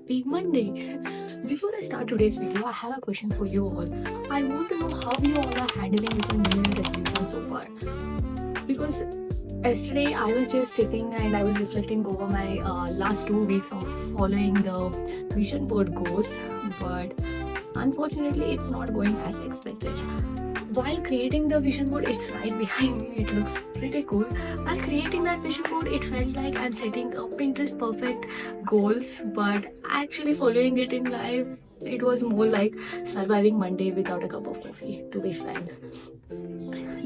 happy Monday. Before I start today's video, I have a question for you all. I want to know how you all are handling with the New Year resolution so far. Because yesterday I was just sitting and I was reflecting over my last 2 weeks of following the vision board goals, but unfortunately it's not going as expected. While creating the vision board, it's right behind me, it looks pretty cool. While creating that vision board, it felt like I'm setting up Pinterest perfect goals, but actually following it in life, it was more like surviving Monday without a cup of coffee, to be frank.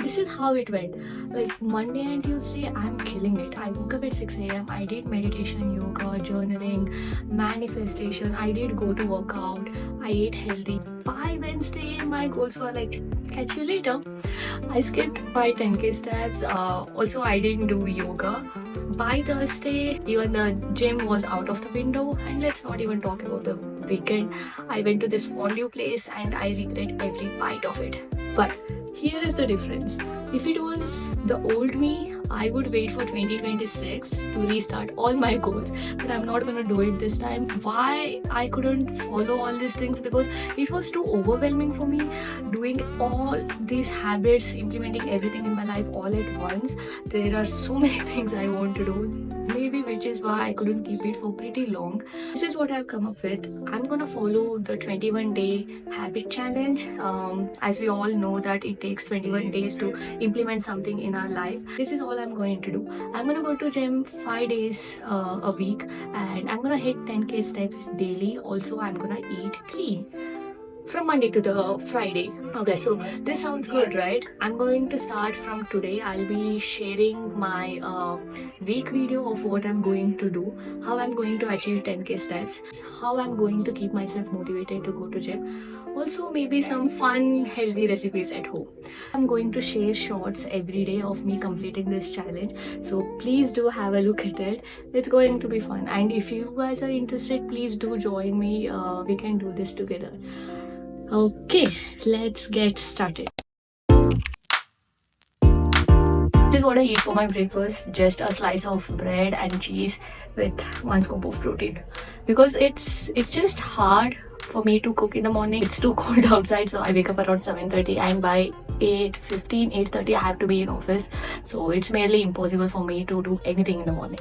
This is how it went. Like Monday and Tuesday, I'm killing it. I woke up at 6 a.m. I did meditation, yoga, journaling, manifestation. I did go to workout. I ate healthy. By Wednesday, my goals were like, catch you later. I skipped my 10k steps. Also, I didn't do yoga. By Thursday, even the gym was out of the window. And let's not even talk about the weekend. I went to this fondue place and I regret every bite of it. But here is the difference. If it was the old me, I would wait for 2026 to restart all my goals. But I'm not gonna do it this time. Why I couldn't follow all these things? Because it was too overwhelming for me doing all these habits, implementing everything in my life all at once. There are so many things I want to do. Maybe which is why I couldn't keep it for pretty long. This is what I've come up with. I'm gonna follow the 21-day habit challenge. As we all know that it takes 21 days to implement something in our life. This is all I'm going to do. I'm gonna go to gym 5 days a week, and I'm gonna hit 10k steps daily. Also, I'm gonna eat clean from Monday to the Friday. Okay, so this sounds good, right? I'm going to start from today. I'll be sharing my week video of what I'm going to do, how I'm going to achieve 10k steps, how I'm going to keep myself motivated to go to gym. Also, maybe some fun, healthy recipes at home. I'm going to share shorts every day of me completing this challenge. So please do have a look at it. It's going to be fun. And if you guys are interested, please do join me. We can do this together. Okay, let's get started. This is what I eat for my breakfast. Just a slice of bread and cheese with 1 scoop of protein. Because it's just hard for me to cook in the morning. It's too cold outside, so I wake up around 7:30 and by 8:15, 8:30 I have to be in office. So it's merely impossible for me to do anything in the morning.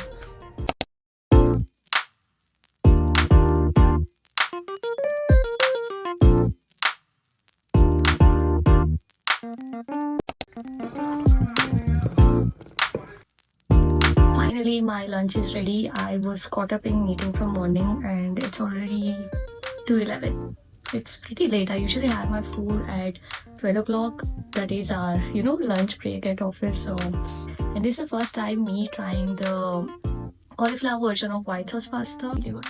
Finally, my lunch is ready. I was caught up in meeting from morning and it's already 2:11. It's pretty late. I usually have my food at 12 o'clock. That is our, lunch break at office. So, and this is the first time me trying the cauliflower version of white sauce pasta. Really good.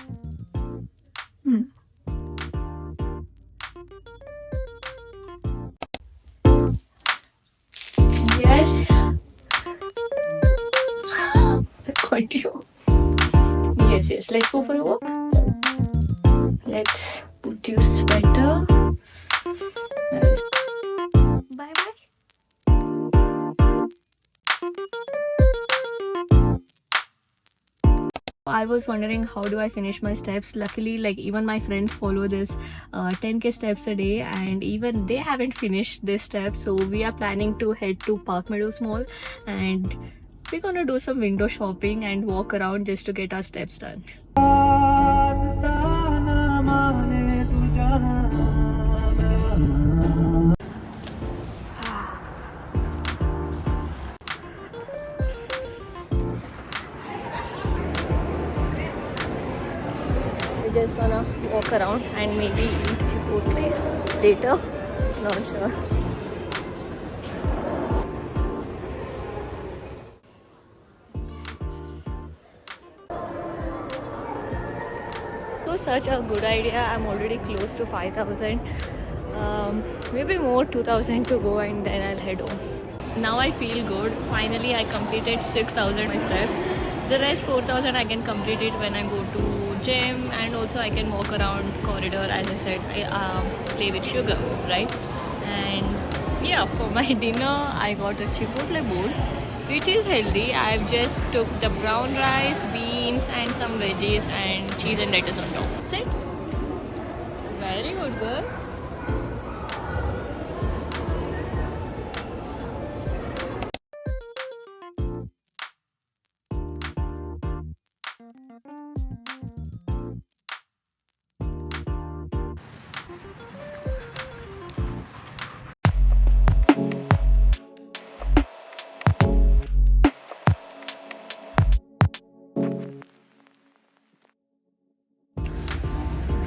Yes. Continue. Yes. Let's go for a walk. Let's put you sweater. Bye bye. I was wondering how do I finish my steps. Luckily, like even my friends follow this 10k steps a day, and even they haven't finished this step. So we are planning to head to Park Meadows Mall, and we're gonna do some window shopping and walk around just to get our steps done. We're just gonna walk around and maybe eat Chipotle later. Not sure. So such a good idea. I'm already close to 5,000. Maybe more 2,000 to go and then I'll head home. Now I feel good. Finally I completed 6,000 my steps. The rest 4,000 I can complete it when I go to gym, and also I can walk around corridor. As I said, I play with sugar, right? And yeah, for my dinner I got a Chipotle bowl, which is healthy. I've just took the brown rice, bean, beans and some veggies and cheese and lettuce on top. Sit. Very good, girl.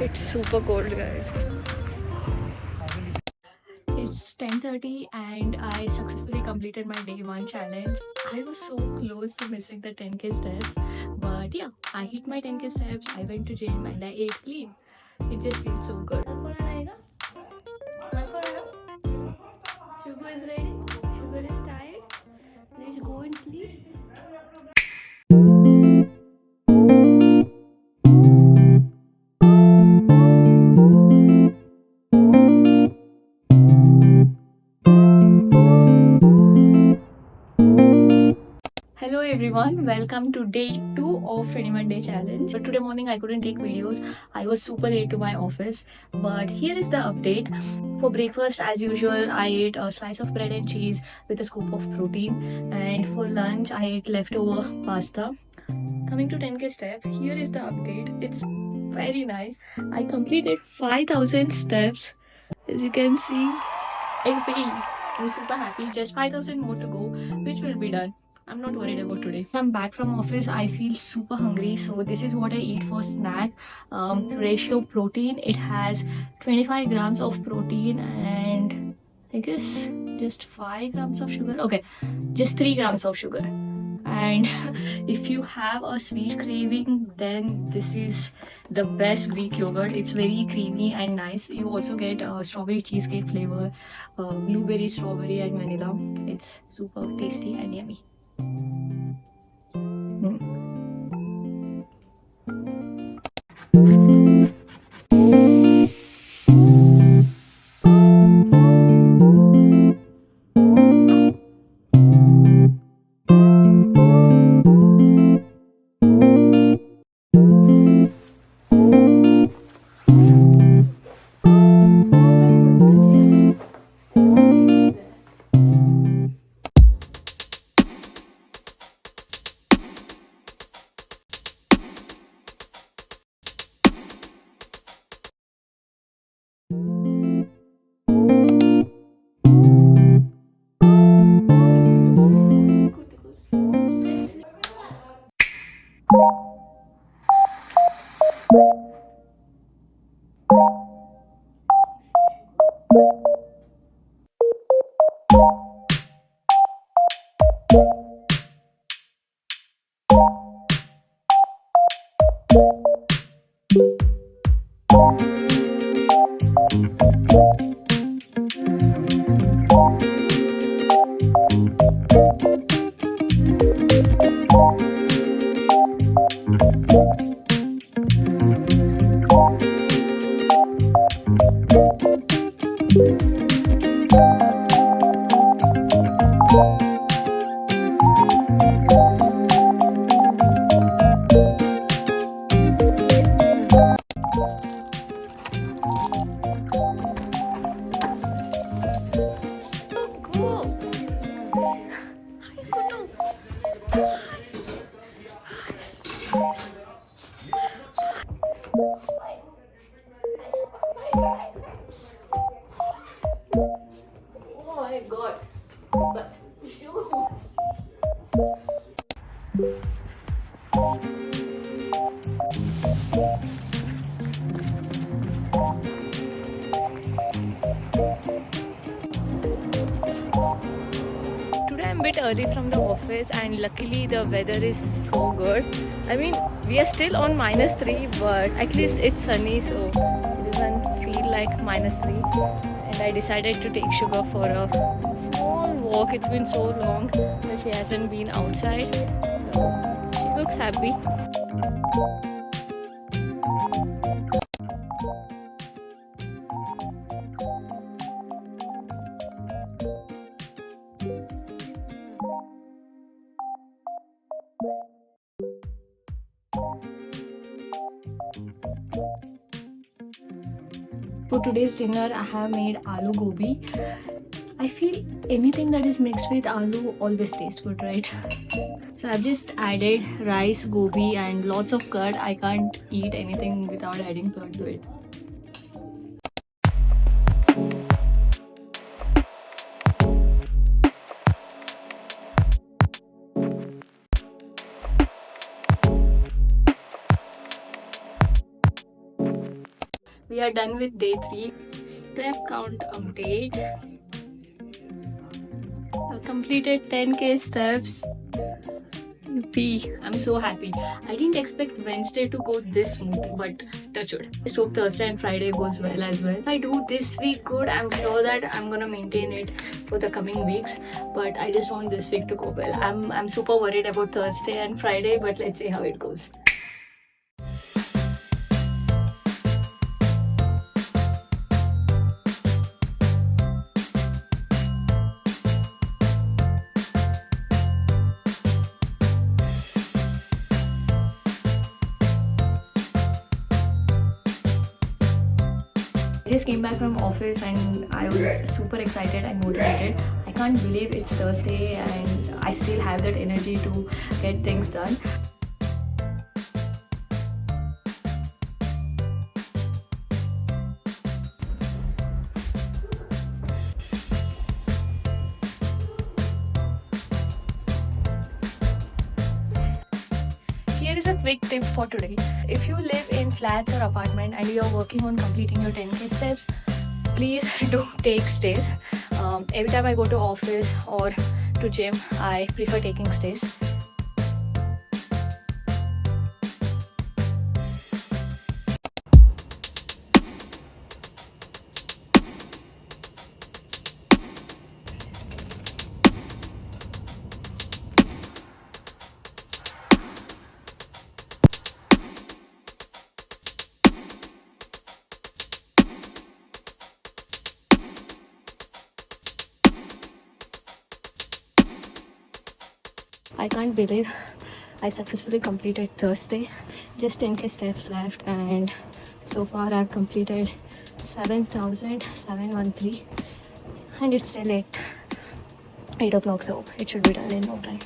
It's super cold, guys. It's 10:30 and I successfully completed my day one challenge. I was so close to missing the 10k steps, but yeah, I hit my 10k steps. I went to gym and I ate clean. It just feels so good. Sugar is ready. Sugar is tired. Let's go and sleep. Hello everyone, welcome to day 2 of 21 day challenge. But today morning I couldn't take videos. I was super late to my office. But here is the update. For breakfast, as usual, I ate a slice of bread and cheese with a scoop of protein. And for lunch, I ate leftover pasta. Coming to 10k step, here is the update. It's very nice. I completed 5,000 steps. As you can see, I'm super happy. Just 5,000 more to go, which will be done. I'm not worried about today. I'm back from office. I feel super hungry, so this is what I eat for snack. Ratio protein. It has 25 grams of protein and I guess just 5 grams of sugar. Okay, just 3 grams of sugar. And if you have a sweet craving, then this is the best Greek yogurt. It's very creamy and nice. You also get strawberry cheesecake flavor, blueberry, strawberry, and vanilla. It's super tasty and yummy. Oh my god. But today I'm a bit early from the office and luckily the weather is so good. I mean, we are still on -3, but at least it's sunny, so it doesn't feel like -3. And I decided to take Sugar for a small walk. It's been so long that she hasn't been outside, so she looks happy. For today's dinner, I have made aloo gobi. I feel anything that is mixed with aloo always tastes good, right? So I've just added rice, gobi, and lots of curd. I can't eat anything without adding curd to it. We are done with day 3. Step count update. I've completed 10k steps. Yippee. I'm so happy. I didn't expect Wednesday to go this smooth, but touch wood. I hope Thursday and Friday goes well as well. If I do this week good, I'm sure that I'm gonna maintain it for the coming weeks. But I just want this week to go well. I'm super worried about Thursday and Friday, but let's see how it goes. I just came back from office and I was super excited and motivated. I can't believe it's Thursday and I still have that energy to get things done. Here is a quick tip for today. If you live in flats or apartment and you are working on completing your 10k steps, please don't take stays. Every time I go to office or to gym, I prefer taking stays. I can't believe I successfully completed Thursday. Just 10k steps left and so far I've completed 7,713 and it's still 8 o'clock, so it should be done in no time.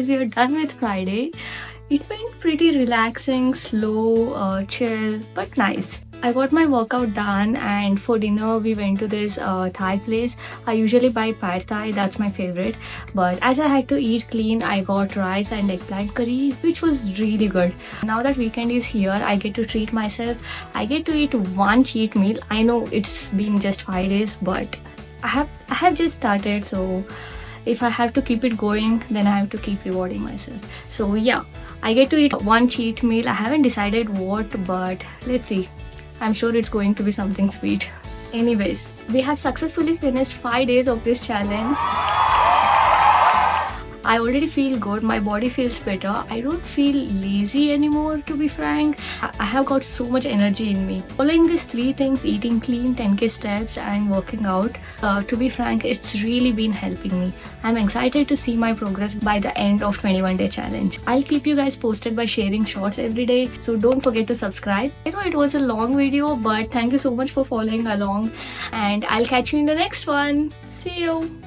We are done with Friday. It went pretty relaxing, slow, chill, but nice. I got my workout done and for dinner we went to this Thai place. I usually buy pad Thai, that's my favorite. But as I had to eat clean, I got rice and eggplant curry, which was really good. Now that weekend is here, I get to treat myself. I get to eat one cheat meal. I know it's been just 5 days, but I have just started, so if I have to keep it going, then I have to keep rewarding myself. So yeah, I get to eat one cheat meal. I haven't decided what, but let's see. I'm sure it's going to be something sweet. Anyways, we have successfully finished 5 days of this challenge. I already feel good. My body feels better. I don't feel lazy anymore, to be frank. I have got so much energy in me. Following these 3 things, eating clean, 10k steps and working out, to be frank, it's really been helping me. I'm excited to see my progress by the end of 21-day challenge. I'll keep you guys posted by sharing shorts every day, so don't forget to subscribe. I know it was a long video, but thank you so much for following along, and I'll catch you in the next one. See you.